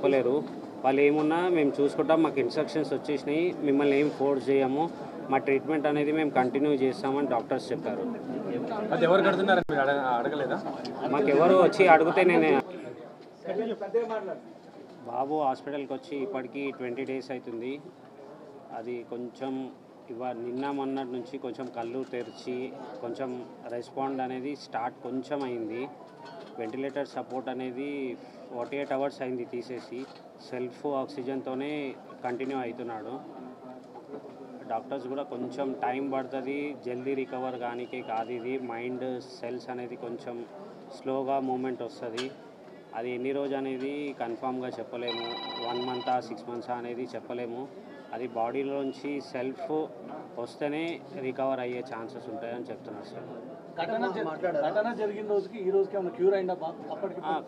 చెప్పలేరు. వాళ్ళు ఏమున్నా మేము చూసుకుంటాం, మాకు ఇన్స్ట్రక్షన్స్ వచ్చేసినాయి, మిమ్మల్ని ఏం ఫోర్స్ చేయము, మా ట్రీట్మెంట్ అనేది మేము కంటిన్యూ చేస్తామని డాక్టర్స్ చెప్పారు. అది ఎవరు కడుతున్నారని మీరు అడగలేదా? మాకెవరు వచ్చి అడిగితే నేను బాబు హాస్పిటల్కి వచ్చి ఇప్పటికీ 20 days అవుతుంది. అది కొంచెం నిన్న మొన్నటి నుంచి కొంచెం కళ్ళు తెరిచి కొంచెం రెస్పాండ్ అనేది స్టార్ట్ కొంచెం అయింది. వెంటిలేటర్ సపోర్ట్ అనేది 48 hours అయింది తీసేసి, సెల్ఫ్ ఆక్సిజన్తోనే కంటిన్యూ అవుతున్నాడు. డాక్టర్స్ కూడా కొంచెం టైం పడుతుంది జల్దీ రికవర్ కానీకే కాదు, ఇది మైండ్ సెల్స్ అనేది కొంచెం స్లోగా మూమెంట్ వస్తుంది. అది ఎన్ని రోజు అనేది కన్ఫామ్గా చెప్పలేము, 1 month 6 months అనేది చెప్పలేము. అది బాడీలోంచి సెల్ఫ్ వస్తేనే రికవర్ అయ్యే ఛాన్సెస్ ఉంటాయని చెప్తున్నారు సార్.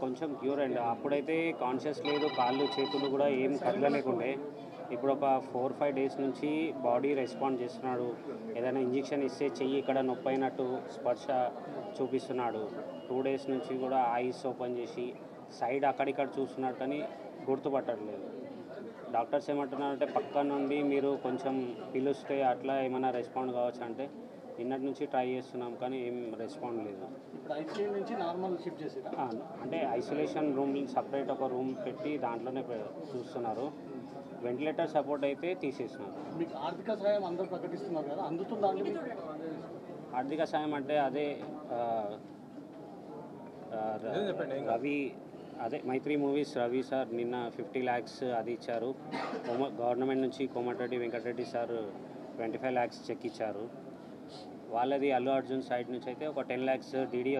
కొంచెం క్యూర్ అయింది. అప్పుడైతే కాన్షియస్ లేదు, కాళ్ళు చేతులు కూడా ఏం కదలలేకుండే. ఇప్పుడు ఒక 4-5 days నుంచి బాడీ రెస్పాండ్ చేస్తున్నాడు. ఏదైనా ఇంజెక్షన్ ఇస్తే చెయ్యి ఇక్కడ నొప్పి అయినట్టు స్పర్శ చూపిస్తున్నాడు. 2 days నుంచి కూడా ఐస్ ఓపెన్ చేసి సైడ్ అక్కడిక్కడ చూస్తున్నాడు కానీ గుర్తుపట్టట్లేదు. డాక్టర్స్ ఏమంటున్నారంటే పక్క నుండి మీరు కొంచెం పిలుస్తే అట్లా ఏమైనా రెస్పాండ్ కావచ్చు అంటే, నిన్నటి నుంచి ట్రై చేస్తున్నాం కానీ ఏం రెస్పాండ్ లేదు. అంటే ఐసోలేషన్ రూమ్ సపరేట్ ఒక రూమ్ పెట్టి దాంట్లోనే చూస్తున్నారు. వెంటిలేటర్ సపోర్ట్ అయితే తీసేస్తున్నారు. ఆర్థిక సాయం అందరూ ప్రకటిస్తున్నారు కదా, అందుతుందా? ఆర్థిక సాయం అంటే అదే రవి, అదే మైత్రి మూవీస్ రవి సార్ నిన్న 50 lakhs అది ఇచ్చారు. గవర్నమెంట్ నుంచి Komatireddy Venkatareddy sir 25 lakhs cheque ఇచ్చారు. వాళ్ళది అల్లు అర్జున్ సైడ్ నుంచి అయితే ఒక 10 lakhs డీడీ